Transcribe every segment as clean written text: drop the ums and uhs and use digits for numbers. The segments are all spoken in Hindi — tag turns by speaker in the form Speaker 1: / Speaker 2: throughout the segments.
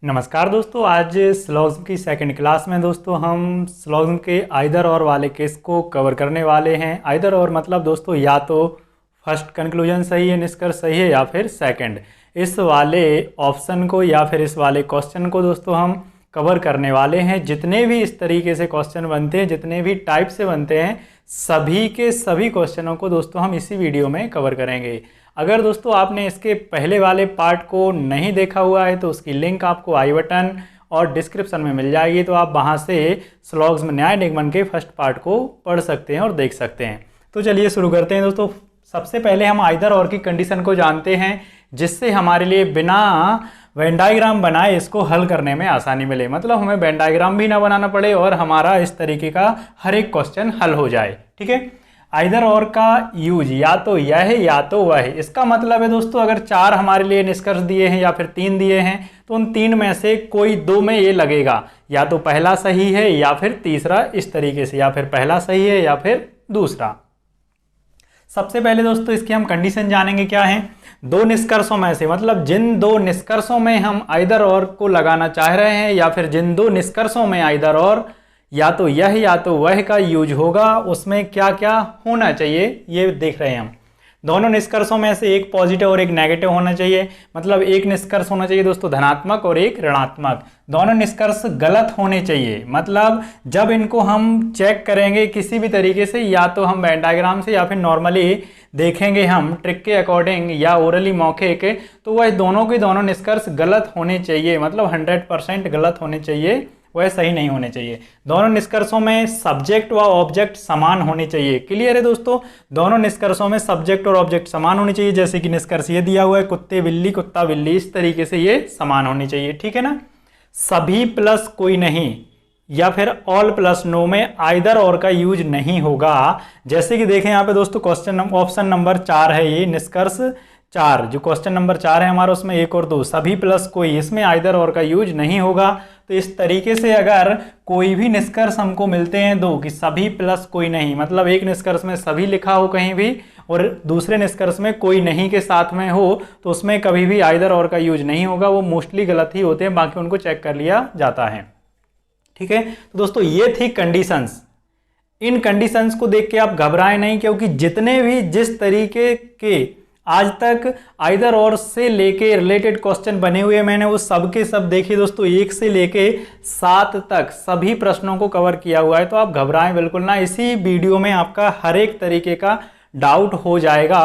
Speaker 1: नमस्कार दोस्तों, आज स्लॉग्स की सेकंड क्लास में दोस्तों हम स्लॉग्स के आइदर और वाले केस को कवर करने वाले हैं। आइदर और मतलब दोस्तों या तो फर्स्ट कंक्लूजन सही है, निष्कर्ष सही है, या फिर सेकंड। इस वाले ऑप्शन को या फिर इस वाले क्वेश्चन को दोस्तों हम कवर करने वाले हैं। जितने भी इस तरीके से क्वेश्चन बनते हैं, जितने भी टाइप से बनते हैं, सभी के सभी क्वेश्चनों को दोस्तों हम इसी वीडियो में कवर करेंगे। अगर दोस्तों आपने इसके पहले वाले पार्ट को नहीं देखा हुआ है तो उसकी लिंक आपको आई बटन और डिस्क्रिप्शन में मिल जाएगी, तो आप वहां से स्लॉग्स में न्याय निगमन के फर्स्ट पार्ट को पढ़ सकते हैं और देख सकते हैं। तो चलिए शुरू करते हैं दोस्तों। सबसे पहले हम आइदर और की कंडीशन को जानते हैं, जिससे हमारे लिए बिना वेन डायग्राम बनाए इसको हल करने में आसानी मिले। मतलब हमें वेन डायग्राम भी ना बनाना पड़े और हमारा इस तरीके का हर एक क्वेश्चन हल हो जाए। ठीक है, आइदर और का यूज या तो यह है या तो वह है। इसका मतलब है दोस्तों, अगर चार हमारे लिए निष्कर्ष दिए हैं या फिर तीन दिए हैं तो उन तीन में से कोई दो में ये लगेगा, या तो पहला सही है या फिर तीसरा, इस तरीके से, या फिर पहला सही है या फिर दूसरा। सबसे पहले दोस्तों इसकी हम कंडीशन जानेंगे क्या है। दो निष्कर्षों में से, मतलब जिन दो निष्कर्षों में हम आइदर और को लगाना चाह रहे हैं, या फिर जिन दो निष्कर्षों में आइदर और या तो यह या तो वह का यूज होगा, उसमें क्या क्या होना चाहिए ये देख रहे हैं हम। दोनों निष्कर्षों में से एक पॉजिटिव और एक नेगेटिव होना चाहिए। मतलब एक निष्कर्ष होना चाहिए दोस्तों धनात्मक और एक ऋणात्मक। दोनों निष्कर्ष गलत होने चाहिए। मतलब जब इनको हम चेक करेंगे किसी भी तरीके से, या तो हम वेन डायग्राम से या फिर नॉर्मली देखेंगे हम ट्रिक के अकॉर्डिंग या ओरली मौखिक, तो वह दोनों के दोनों निष्कर्ष गलत होने चाहिए। मतलब 100% गलत होने चाहिए, वह सही नहीं होने चाहिए। दोनों निष्कर्षों में सब्जेक्ट व ऑब्जेक्ट समान होने चाहिए। क्लियर है दोस्तों, दोनों निष्कर्षों में सब्जेक्ट और ऑब्जेक्ट समान होने चाहिए। जैसे कि निष्कर्ष ये दिया हुआ है कुत्ते बिल्ली कुत्ता बिल्ली, इस तरीके से ये समान होनी चाहिए। ठीक है ना। सभी प्लस कोई नहीं या फिर ऑल प्लस नो में आइदर और का यूज नहीं होगा। जैसे कि देखें यहाँ पे दोस्तों क्वेश्चन ऑप्शन नंबर 4 है, ये निष्कर्ष 4 जो क्वेश्चन नंबर 4 है हमारा, उसमें 1 और 2 सभी प्लस कोई, इसमें आइदर और का यूज नहीं होगा। तो इस तरीके से अगर कोई भी निष्कर्ष हमको मिलते हैं दो कि सभी प्लस कोई नहीं, मतलब एक निष्कर्ष में सभी लिखा हो कहीं भी और दूसरे निष्कर्ष में कोई नहीं के साथ में हो, तो उसमें कभी भी आइदर और का यूज नहीं होगा। वो मोस्टली गलत ही होते हैं, बाकी उनको चेक कर लिया जाता है। ठीक है, तो दोस्तों ये थी कंडीशंस। इन कंडीशंस को देख के आप घबराएं नहीं, क्योंकि जितने भी जिस तरीके के आज तक आइदर और से लेके रिलेटेड क्वेश्चन बने हुए मैंने वो सब के सब देखिए दोस्तों, 1 से लेके 7 तक सभी प्रश्नों को कवर किया हुआ है। तो आप घबराएं बिल्कुल ना, इसी वीडियो में आपका हर एक तरीके का डाउट हो जाएगा।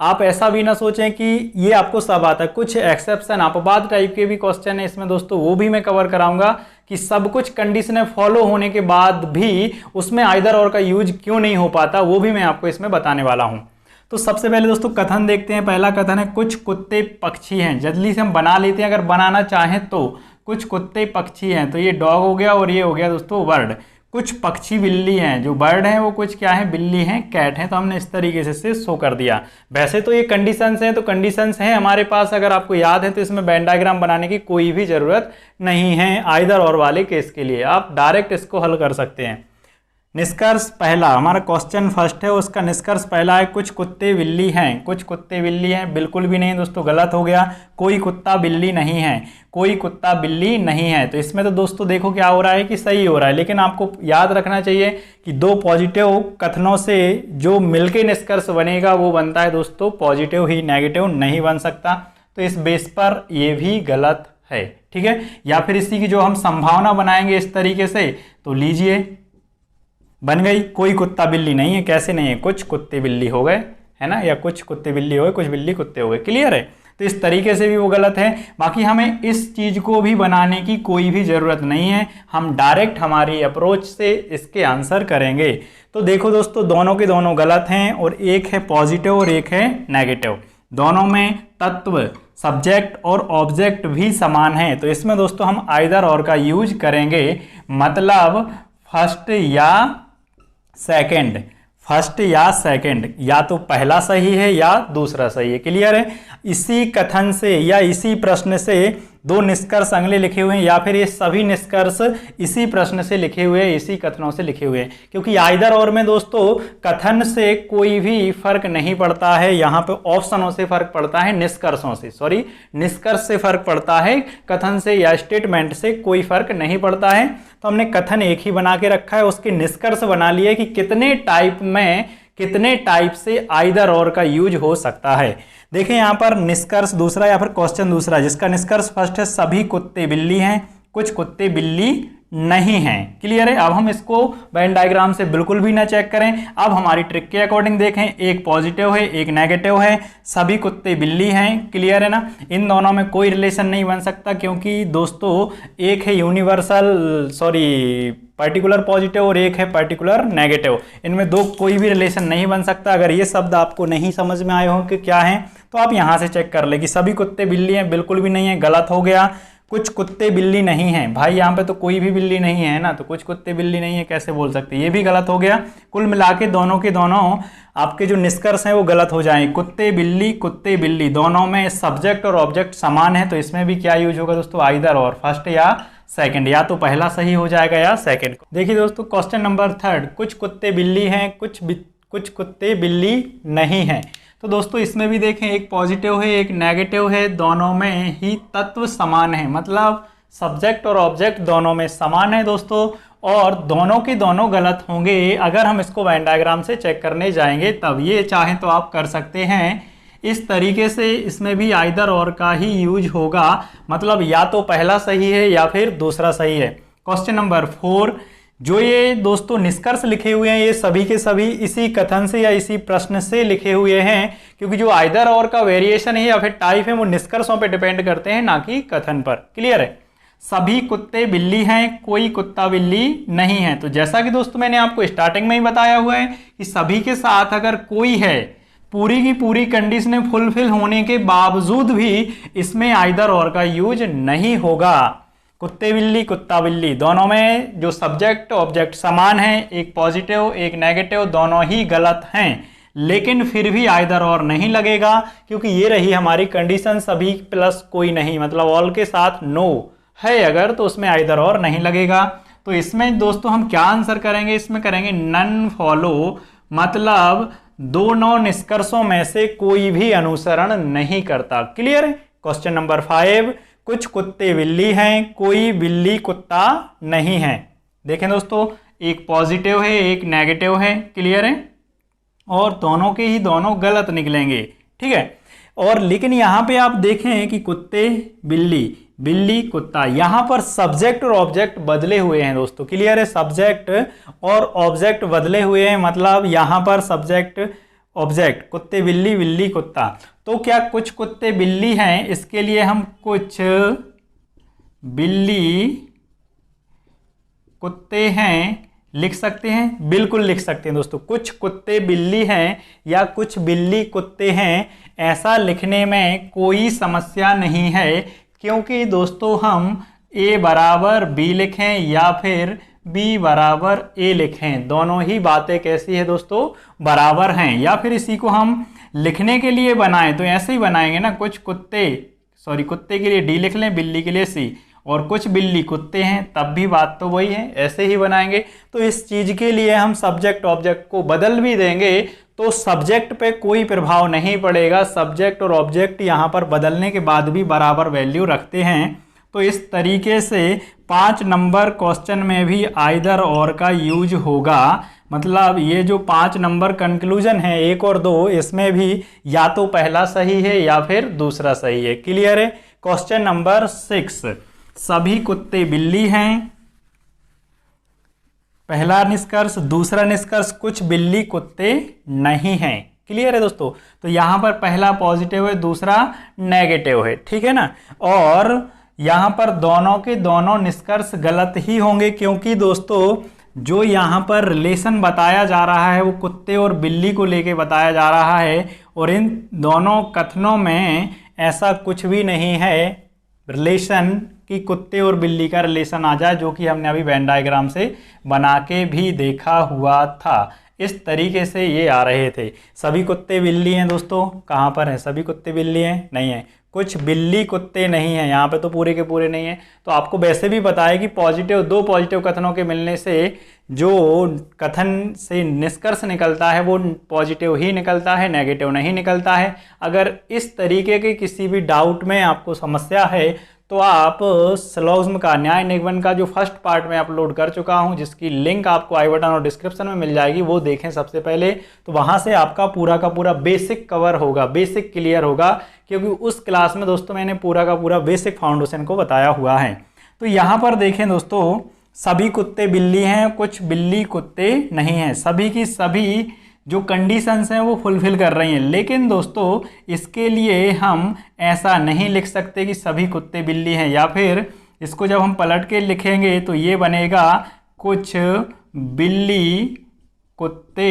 Speaker 1: आप ऐसा भी ना सोचें कि ये आपको सब आता है, कुछ एक्सेप्शन अपवाद टाइप के भी क्वेश्चन है इसमें दोस्तों, वो भी मैं कवर कराऊंगा कि सब कुछ कंडीशनें फॉलो होने के बाद भी उसमें आइदर और का यूज क्यों नहीं हो पाता, वो भी मैं आपको इसमें बताने वाला हूं। तो सबसे पहले दोस्तों कथन देखते हैं। पहला कथन है कुछ कुत्ते पक्षी हैं। जल्दी से हम बना लेते हैं, अगर बनाना चाहें तो। कुछ कुत्ते पक्षी हैं, तो ये डॉग हो गया और ये हो गया दोस्तों वर्ड। कुछ पक्षी बिल्ली हैं, जो बर्ड हैं वो कुछ क्या है, बिल्ली हैं, कैट हैं। तो हमने इस तरीके से शो कर दिया। वैसे तो ये कंडीशंस हैं, तो कंडीशंस हैं हमारे पास, अगर आपको याद है तो इसमें वेन डायग्राम बनाने की कोई भी जरूरत नहीं है आइदर और वाले केस के लिए। आप डायरेक्ट इसको हल कर सकते हैं। निष्कर्ष पहला, हमारा क्वेश्चन फर्स्ट है, उसका निष्कर्ष पहला है कुछ कुत्ते बिल्ली हैं। कुछ कुत्ते बिल्ली हैं, बिल्कुल भी नहीं दोस्तों, गलत हो गया। कोई कुत्ता बिल्ली नहीं है, कोई कुत्ता बिल्ली नहीं है। तो इसमें तो दोस्तों देखो क्या हो रहा है कि सही हो रहा है, लेकिन आपको याद रखना चाहिए कि दो पॉजिटिव कथनों से जो मिलके निष्कर्ष बनेगा वो बनता है दोस्तों पॉजिटिव ही, नेगेटिव नहीं बन सकता। तो इस बेस पर ये भी गलत है। ठीक है, या फिर इसी की जो हम संभावना बनाएंगे इस तरीके से, तो लीजिए बन गई कोई कुत्ता बिल्ली नहीं है। कैसे नहीं है, कुछ कुत्ते बिल्ली हो गए, है ना, या कुछ कुत्ते बिल्ली हो गए, कुछ बिल्ली कुत्ते हो गए। क्लियर है, तो इस तरीके से भी वो गलत है। बाकी हमें इस चीज को भी बनाने की कोई भी जरूरत नहीं है, हम डायरेक्ट हमारी अप्रोच से इसके आंसर करेंगे। तो देखो दोस्तों दोनों के दोनों गलत हैं, और एक है पॉजिटिव और एक है नेगेटिव। दोनों में तत्व सब्जेक्ट और ऑब्जेक्ट भी समान है। तो इसमें दोस्तों हम आइदर और का यूज करेंगे। मतलब फर्स्ट या सेकंड, फर्स्ट या सेकंड, या तो पहला सही है या दूसरा सही है। क्लियर है, इसी कथन से या इसी प्रश्न से दो निष्कर्ष अगले लिखे हुए हैं, या फिर ये सभी निष्कर्ष इसी प्रश्न से लिखे हुए हैं, इसी कथनों से लिखे हुए हैं। क्योंकि आइदर और में दोस्तों कथन से कोई भी फर्क नहीं पड़ता है, यहाँ पे ऑप्शनों से फर्क पड़ता है, निष्कर्षों से, सॉरी निष्कर्ष से फर्क पड़ता है, कथन से या स्टेटमेंट से कोई फर्क नहीं पड़ता है। तो हमने कथन एक ही बना के रखा है, उसके निष्कर्ष बना लिए कि कितने टाइप से आइदर और का यूज हो सकता है। देखिए यहाँ पर निष्कर्ष दूसरा या फिर क्वेश्चन दूसरा, जिसका निष्कर्ष फर्स्ट है सभी कुत्ते बिल्ली हैं, कुछ कुत्ते बिल्ली नहीं हैं। क्लियर है। अब हम इसको वेन डायग्राम से बिल्कुल भी ना चेक करें, अब हमारी ट्रिक के अकॉर्डिंग देखें, एक पॉजिटिव है एक नेगेटिव है, सभी कुत्ते बिल्ली हैं। क्लियर है ना। इन दोनों में कोई रिलेशन नहीं बन सकता, क्योंकि दोस्तों एक है यूनिवर्सल पर्टिकुलर पॉजिटिव और एक है पर्टिकुलर नेगेटिव, इनमें दो कोई भी रिलेशन नहीं बन सकता। अगर ये शब्द आपको नहीं समझ में आए हो कि क्या है, तो आप यहाँ से चेक कर ले कि सभी कुत्ते बिल्ली हैं, बिल्कुल भी नहीं है, गलत हो गया। कुछ कुत्ते बिल्ली नहीं हैं, भाई यहाँ पे तो कोई भी बिल्ली नहीं है ना, तो कुछ कुत्ते बिल्ली नहीं है कैसे बोल सकते, ये भी गलत हो गया। कुल मिला के दोनों के दोनों आपके जो निष्कर्ष हैं वो गलत हो जाएंगे। कुत्ते बिल्ली दोनों में सब्जेक्ट और ऑब्जेक्ट समान है, तो इसमें भी क्या यूज होगा दोस्तों, आइदर और, फर्स्ट या सेकंड, या तो पहला सही हो जाएगा या सेकंड। देखिए दोस्तों क्वेश्चन नंबर 3, कुछ कुत्ते बिल्ली हैं, कुछ कुत्ते बिल्ली नहीं हैं। तो दोस्तों इसमें भी देखें, एक पॉजिटिव है एक नेगेटिव है, दोनों में ही तत्व समान है, मतलब सब्जेक्ट और ऑब्जेक्ट दोनों में समान है दोस्तों, और दोनों के दोनों गलत होंगे अगर हम इसको वेन डायग्राम से चेक करने जाएंगे तब। ये चाहें तो आप कर सकते हैं इस तरीके से, इसमें भी आइदर और का ही यूज होगा, मतलब या तो पहला सही है या फिर दूसरा सही है। क्वेश्चन नंबर 4, जो ये दोस्तों निष्कर्ष लिखे हुए हैं ये सभी के सभी इसी कथन से या इसी प्रश्न से लिखे हुए हैं, क्योंकि जो आइदर और का वेरिएशन है या फिर टाइप है वो निष्कर्षों पे डिपेंड करते हैं, ना कि कथन पर। क्लियर है। सभी कुत्ते बिल्ली हैं, कोई कुत्ता बिल्ली नहीं है। तो जैसा कि दोस्तों मैंने आपको स्टार्टिंग में ही बताया हुआ है कि सभी के साथ अगर कोई है, पूरी की पूरी कंडीशन फुलफिल होने के बावजूद भी इसमें आइदर और का यूज नहीं होगा। कुत्ते बिल्ली कुत्ता बिल्ली दोनों में जो सब्जेक्ट ऑब्जेक्ट समान है, एक पॉजिटिव एक नेगेटिव, दोनों ही गलत हैं, लेकिन फिर भी आइदर और नहीं लगेगा, क्योंकि ये रही हमारी कंडीशन, सभी प्लस कोई नहीं, मतलब ऑल के साथ नो है अगर, तो उसमें आइदर और नहीं लगेगा। तो इसमें दोस्तों हम क्या आंसर करेंगे, इसमें करेंगे नन फॉलो, मतलब दोनों निष्कर्षों में से कोई भी अनुसरण नहीं करता। क्लियर है। क्वेश्चन नंबर 5, कुछ कुत्ते बिल्ली हैं, कोई बिल्ली कुत्ता नहीं है। देखें दोस्तों, एक पॉजिटिव है एक नेगेटिव है। क्लियर है। और दोनों के ही दोनों गलत निकलेंगे। ठीक है। और लेकिन यहां पे आप देखें कि कुत्ते बिल्ली बिल्ली कुत्ता, यहां पर सब्जेक्ट और ऑब्जेक्ट बदले हुए हैं दोस्तों। क्लियर है। सब्जेक्ट और ऑब्जेक्ट बदले हुए हैं, मतलब यहां पर सब्जेक्ट ऑब्जेक्ट, कुत्ते बिल्ली बिल्ली कुत्ता। तो क्या कुछ कुत्ते बिल्ली हैं, इसके लिए हम कुछ बिल्ली कुत्ते हैं लिख सकते हैं, बिल्कुल लिख सकते हैं दोस्तों। कुछ कुत्ते बिल्ली हैं या कुछ बिल्ली कुत्ते हैं, ऐसा लिखने में कोई समस्या नहीं है, क्योंकि दोस्तों हम A बराबर B लिखें या फिर B बराबर A लिखें, दोनों ही बातें कैसी है दोस्तों, बराबर हैं। या फिर इसी को हम लिखने के लिए बनाएं तो ऐसे ही बनाएंगे ना, कुछ कुत्ते कुत्ते के लिए D लिख लें, बिल्ली के लिए C, और कुछ बिल्ली कुत्ते हैं तब भी बात तो वही है, ऐसे ही बनाएंगे। तो इस चीज़ के लिए हम सब्जेक्ट ऑब्जेक्ट को बदल भी देंगे तो सब्जेक्ट पे कोई प्रभाव नहीं पड़ेगा, सब्जेक्ट और ऑब्जेक्ट यहाँ पर बदलने के बाद भी बराबर वैल्यू रखते हैं। तो इस तरीके से 5 नंबर क्वेश्चन में भी आइदर और का यूज होगा, मतलब ये जो 5 नंबर कंक्लूजन है 1 और 2, इसमें भी या तो पहला सही है या फिर दूसरा सही है। क्लियर है। क्वेश्चन नंबर 6, सभी कुत्ते बिल्ली हैं, पहला निष्कर्ष। दूसरा निष्कर्ष, कुछ बिल्ली कुत्ते नहीं हैं। क्लियर है दोस्तों। तो यहां पर पहला पॉजिटिव है दूसरा नेगेटिव है। ठीक है ना। और यहां पर दोनों के दोनों निष्कर्ष गलत ही होंगे, क्योंकि दोस्तों जो यहां पर रिलेशन बताया जा रहा है वो कुत्ते और बिल्ली को लेके बताया जा रहा है, और इन दोनों कथनों में ऐसा कुछ भी नहीं है रिलेशन कि कुत्ते और बिल्ली का रिलेशन आ जाए, जो कि हमने अभी वेन डायग्राम से बना के भी देखा हुआ था। इस तरीके से ये आ रहे थे। सभी कुत्ते बिल्ली हैं दोस्तों, कहाँ पर हैं? सभी कुत्ते बिल्ली हैं? नहीं है। कुछ बिल्ली कुत्ते नहीं हैं, यहाँ पे तो पूरे के पूरे नहीं हैं। तो आपको वैसे भी पता है कि दो पॉजिटिव कथनों के मिलने से जो कथन से निष्कर्ष निकलता है वो पॉजिटिव ही निकलता है, नेगेटिव नहीं निकलता है। अगर इस तरीके के किसी भी डाउट में आपको समस्या है तो आप सिलोगिज्म का न्याय निगमन का जो फर्स्ट पार्ट में अपलोड कर चुका हूं, जिसकी लिंक आपको आई बटन और डिस्क्रिप्शन में मिल जाएगी, वो देखें सबसे पहले। तो वहां से आपका पूरा का पूरा बेसिक कवर होगा, बेसिक क्लियर होगा, क्योंकि उस क्लास में दोस्तों मैंने पूरा का पूरा बेसिक फाउंडेशन को बताया हुआ है। तो यहाँ पर देखें दोस्तों, सभी कुत्ते बिल्ली हैं, कुछ बिल्ली कुत्ते नहीं हैं। सभी की सभी जो कंडीशंस हैं वो फुलफिल कर रही हैं। लेकिन दोस्तों इसके लिए हम ऐसा नहीं लिख सकते कि सभी कुत्ते बिल्ली हैं, या फिर इसको जब हम पलट के लिखेंगे तो ये बनेगा कुछ बिल्ली कुत्ते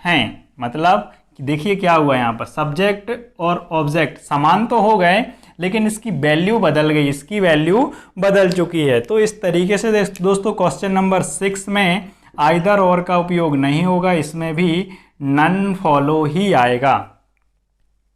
Speaker 1: हैं। मतलब देखिए क्या हुआ यहाँ पर, सब्जेक्ट और ऑब्जेक्ट समान तो हो गए लेकिन इसकी वैल्यू बदल गई, इसकी वैल्यू बदल चुकी है। तो इस तरीके से दोस्तों क्वेश्चन नंबर 6 में आइदर और का उपयोग नहीं होगा, इसमें भी नन फॉलो ही आएगा।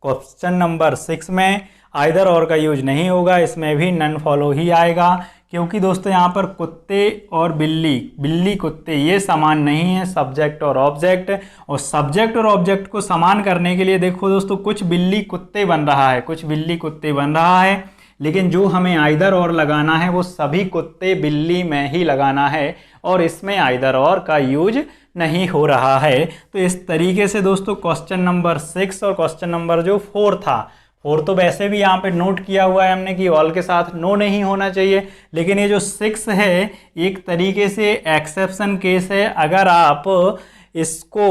Speaker 1: क्वेश्चन नंबर 6 में आइदर और का यूज नहीं होगा, इसमें भी नन फॉलो ही आएगा, क्योंकि दोस्तों यहाँ पर कुत्ते और बिल्ली कुत्ते ये समान नहीं है, सब्जेक्ट और ऑब्जेक्ट। और सब्जेक्ट और ऑब्जेक्ट को समान करने के लिए देखो दोस्तों, कुछ बिल्ली कुत्ते बन रहा है, कुछ बिल्ली कुत्ते बन रहा है, लेकिन जो हमें आइदर और लगाना है वो सभी कुत्ते बिल्ली में ही लगाना है, और इसमें आइदर और का यूज नहीं हो रहा है। तो इस तरीके से दोस्तों क्वेश्चन नंबर 6 और क्वेश्चन नंबर जो 4 था, 4 तो वैसे भी यहाँ पे नोट किया हुआ है हमने कि ऑल के साथ नो नहीं होना चाहिए, लेकिन ये जो 6 है एक तरीके से एक्सेप्शन केस है। अगर आप इसको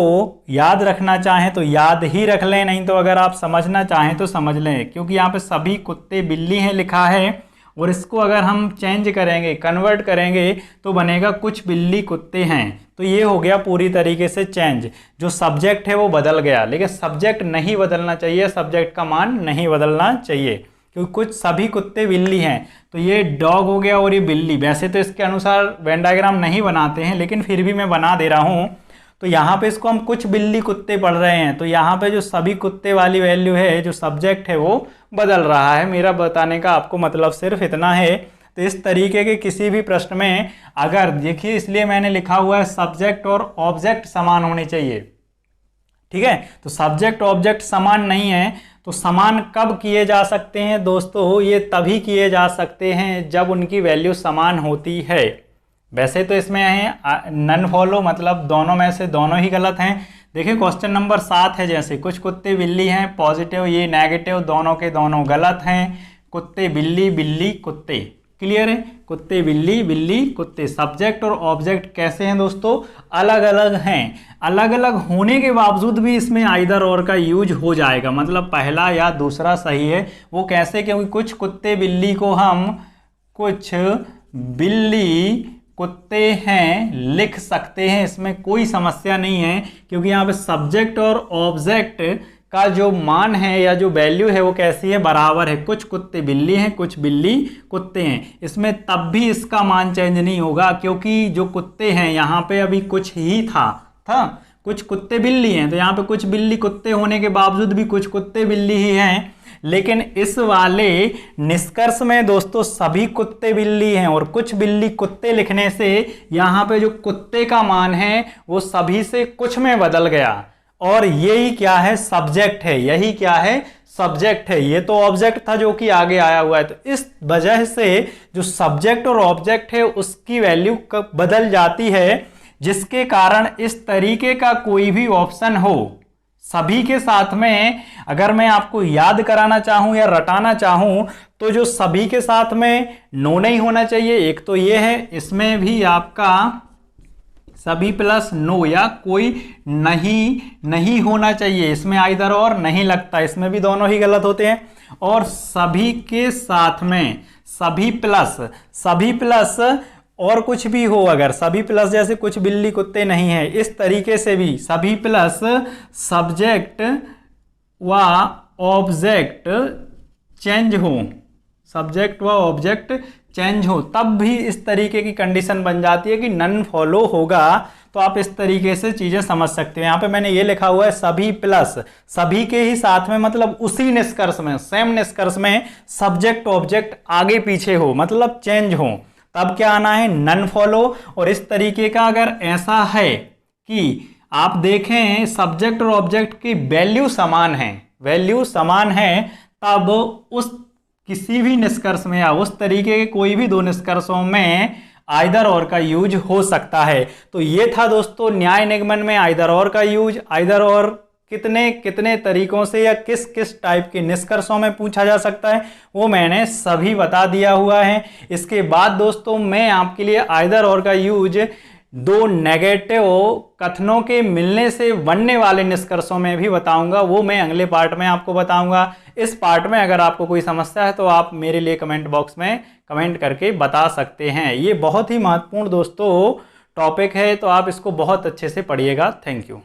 Speaker 1: याद रखना चाहें तो याद ही रख लें, नहीं तो अगर आप समझना चाहें तो समझ लें, क्योंकि यहाँ पे सभी कुत्ते बिल्ली हैं लिखा है, और इसको अगर हम चेंज करेंगे, कन्वर्ट करेंगे, तो बनेगा कुछ बिल्ली कुत्ते हैं। तो ये हो गया पूरी तरीके से चेंज। जो सब्जेक्ट है वो बदल गया, लेकिन सब्जेक्ट नहीं बदलना चाहिए, सब्जेक्ट का मान नहीं बदलना चाहिए, क्योंकि कुछ सभी कुत्ते बिल्ली हैं। तो ये डॉग हो गया और ये बिल्ली। वैसे तो इसके अनुसार वेन डायग्राम नहीं बनाते हैं, लेकिन फिर भी मैं बना दे रहा हूँ। तो यहाँ पे इसको हम कुछ बिल्ली कुत्ते पढ़ रहे हैं, तो यहाँ पे जो सभी कुत्ते वाली वैल्यू है, जो सब्जेक्ट है वो बदल रहा है। मेरा बताने का आपको मतलब सिर्फ इतना है। तो इस तरीके के किसी भी प्रश्न में अगर देखिए, इसलिए मैंने लिखा हुआ है सब्जेक्ट और ऑब्जेक्ट समान होने चाहिए, ठीक है। तो सब्जेक्ट ऑब्जेक्ट समान नहीं है, तो समान कब किए जा सकते हैं दोस्तों? ये तभी किए जा सकते हैं जब उनकी वैल्यू समान होती है। वैसे तो इसमें है नन फॉलो, मतलब दोनों में से दोनों ही गलत हैं। देखिए क्वेश्चन नंबर 7 है, जैसे कुछ कुत्ते बिल्ली हैं, पॉजिटिव ये नेगेटिव, दोनों के दोनों गलत हैं। कुत्ते बिल्ली बिल्ली कुत्ते, क्लियर है? कुत्ते बिल्ली बिल्ली कुत्ते। सब्जेक्ट और ऑब्जेक्ट कैसे हैं दोस्तों? अलग अलग हैं। अलग अलग होने के बावजूद भी इसमें आइदर और का यूज हो जाएगा, मतलब पहला या दूसरा सही है। वो कैसे? क्योंकि कुछ कुत्ते बिल्ली को हम कुछ बिल्ली कुत्ते हैं लिख सकते हैं, इसमें कोई समस्या नहीं है, क्योंकि यहाँ पे सब्जेक्ट और ऑब्जेक्ट का जो मान है या जो वैल्यू है वो कैसी है? बराबर है। कुछ कुत्ते बिल्ली हैं, कुछ बिल्ली कुत्ते हैं। इसमें तब भी इसका मान चेंज नहीं होगा, क्योंकि जो कुत्ते हैं यहाँ पे अभी कुछ ही था कुछ कुत्ते बिल्ली हैं, तो यहाँ पे कुछ बिल्ली कुत्ते होने के बावजूद भी कुछ कुत्ते बिल्ली ही हैं। लेकिन इस वाले निष्कर्ष में दोस्तों सभी कुत्ते बिल्ली हैं, और कुछ बिल्ली कुत्ते लिखने से यहाँ पे जो कुत्ते का मान है वो सभी से कुछ में बदल गया, और यही क्या है? सब्जेक्ट है। यही क्या है? सब्जेक्ट है। ये तो ऑब्जेक्ट था जो कि आगे आया हुआ है। तो इस वजह से जो सब्जेक्ट और ऑब्जेक्ट है उसकी वैल्यू बदल जाती है, जिसके कारण इस तरीके का कोई भी ऑप्शन हो सभी के साथ में, अगर मैं आपको याद कराना चाहूं या रटाना चाहूं, तो जो सभी के साथ में नो नहीं होना चाहिए, एक तो ये है। इसमें भी आपका सभी प्लस नो या कोई नहीं होना चाहिए, इसमें आइदर और नहीं लगता, इसमें भी दोनों ही गलत होते हैं। और सभी के साथ में सभी प्लस और कुछ भी हो, अगर सभी प्लस जैसे कुछ बिल्ली कुत्ते नहीं है, इस तरीके से भी सभी प्लस सब्जेक्ट व ऑब्जेक्ट चेंज हो, सब्जेक्ट व ऑब्जेक्ट चेंज हो, तब भी इस तरीके की कंडीशन बन जाती है कि नन फॉलो होगा। तो आप इस तरीके से चीज़ें समझ सकते हो। यहाँ पे मैंने ये लिखा हुआ है सभी प्लस, सभी के ही साथ में मतलब उसी निष्कर्ष में, सेम निष्कर्ष में सब्जेक्ट ऑब्जेक्ट आगे पीछे हो, मतलब चेंज हो, तब क्या आना है, नन फॉलो। और इस तरीके का अगर ऐसा है कि आप देखें सब्जेक्ट और ऑब्जेक्ट की वैल्यू समान है, वैल्यू समान है, तब उस किसी भी निष्कर्ष में या उस तरीके के कोई भी दो निष्कर्षों में आइदर और का यूज हो सकता है। तो ये था दोस्तों न्याय निगमन में आइदर और का यूज। आइदर और कितने कितने तरीकों से या किस किस टाइप के निष्कर्षों में पूछा जा सकता है वो मैंने सभी बता दिया हुआ है। इसके बाद दोस्तों मैं आपके लिए आइदर और का यूज दो नेगेटिव कथनों के मिलने से बनने वाले निष्कर्षों में भी बताऊंगा, वो मैं अगले पार्ट में आपको बताऊंगा। इस पार्ट में अगर आपको कोई समस्या है तो आप मेरे लिए कमेंट बॉक्स में कमेंट करके बता सकते हैं। ये बहुत ही महत्वपूर्ण दोस्तों टॉपिक है, तो आप इसको बहुत अच्छे से पढ़िएगा। Thank you.